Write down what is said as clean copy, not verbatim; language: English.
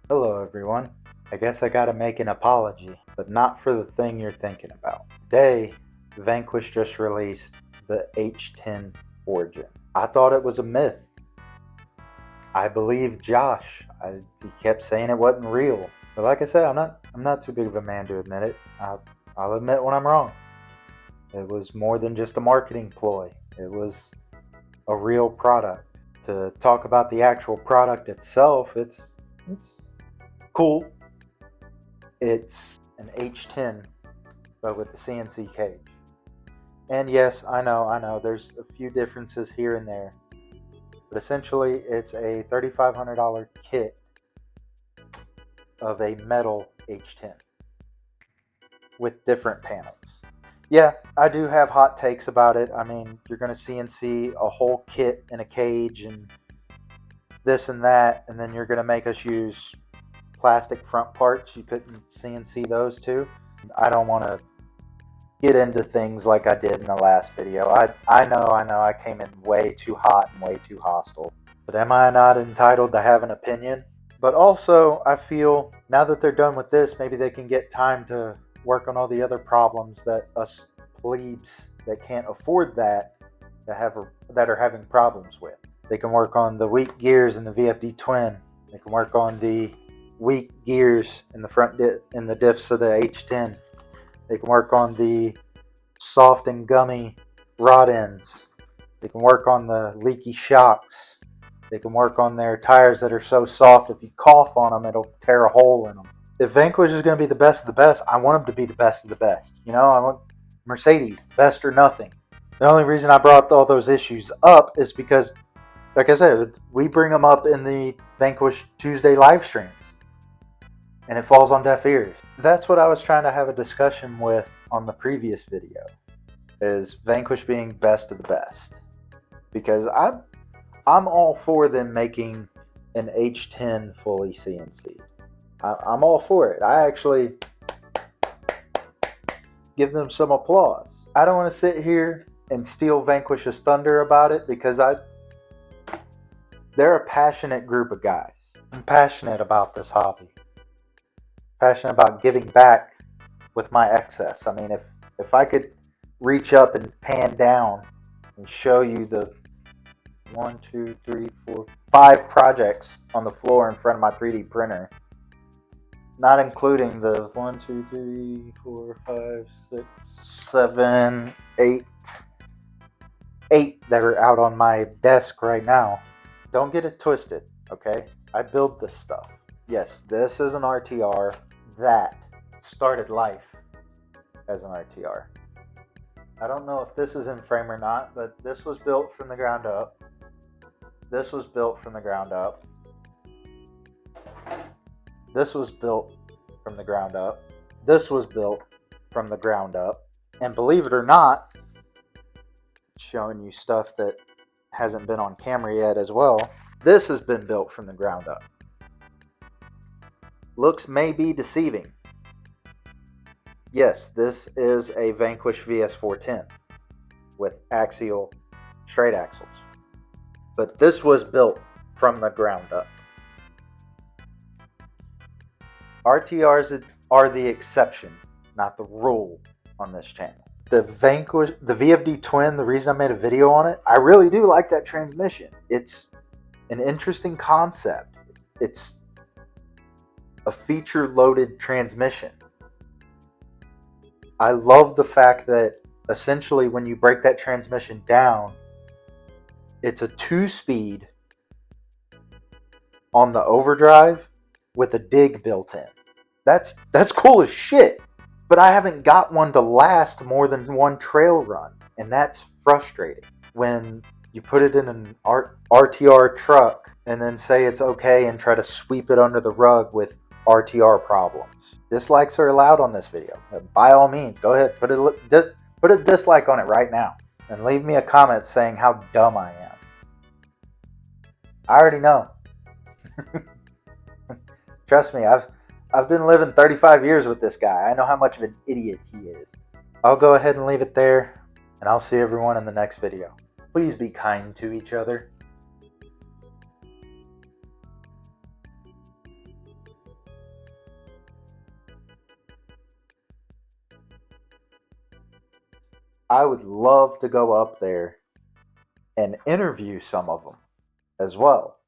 Hello everyone. I guess I gotta make an apology, but not for the thing you're thinking about. Today, Vanquish just released the H10 Origin. I thought it was a myth. I believed Josh. He kept saying it wasn't real. But like I said, I'm not too big of a man to admit it. I'll admit when I'm wrong. It was more than just a marketing ploy. It was a real product. To talk about the actual product itself, it's cool. It's an H10, but with the CNC cage. And yes, I know, there's a few differences here and there. But essentially, it's a $3,500 kit of a metal H10 with different panels. Yeah, I do have hot takes about it. I mean, you're going to CNC a whole kit in a cage and this and that, and then you're going to make us use plastic front parts. You couldn't CNC those too. I don't want to get into things like I did in the last video. I know I came in way too hot and way too hostile. But am I not entitled to have an opinion? But also, I feel now that they're done with this, maybe they can get time to work on all the other problems that us plebes that can't afford that are having problems with. They can work on the weak gears in the VFD twin. They can work on the weak gears in the front in the diffs of the H10. They can work on the soft and gummy rod ends. They can work on the leaky shocks. They can work on their tires that are so soft if you cough on them, it'll tear a hole in them. If Vanquish is going to be the best of the best, I want them to be the best of the best. You know, I want Mercedes, best or nothing. The only reason I brought all those issues up is because, like I said, we bring them up in the Vanquish Tuesday live streams. And it falls on deaf ears. That's what I was trying to have a discussion with on the previous video, is Vanquish being best of the best. Because I'm all for them making an H10 fully CNC. I'm all for it. I actually give them some applause. I don't want to sit here and steal Vanquish's thunder about it because they're a passionate group of guys. I'm passionate about this hobby. Passionate about giving back with my excess. I mean, if I could reach up and pan down and show you the 1, 2, 3, 4, 5 projects on the floor in front of my 3D printer, not including the 1, 2, 3, 4, 5, 6, 7, 8 that are out on my desk right now. Don't get it twisted, okay? I build this stuff. Yes, this is an RTR that started life as an RTR. I don't know if this is in frame or not, but this was built from the ground up. This was built from the ground up. This was built from the ground up. This was built from the ground up. And believe it or not, showing you stuff that hasn't been on camera yet as well, this has been built from the ground up. Looks may be deceiving. Yes, this is a Vanquish VS410 with straight axles. But this was built from the ground up. RTRs are the exception, not the rule on this channel. The Vanquish, the VFD twin, the reason I made a video on it, I really do like that transmission. It's an interesting concept. It's a feature-loaded transmission. I love the fact that essentially when you break that transmission down, it's a 2-speed on the overdrive with a dig built in. That's cool as shit. But I haven't got one to last more than one trail run, and that's frustrating. When you put it in an RTR truck and then say it's okay and try to sweep it under the rug with RTR problems. Dislikes are allowed on this video. By all means, go ahead, put a dislike on it right now, and leave me a comment saying how dumb I am. I already know. Trust me, I've been living 35 years with this guy. I know how much of an idiot he is. I'll go ahead and leave it there. and I'll see everyone in the next video. Please be kind to each other. I would love to go up there and interview some of them as well.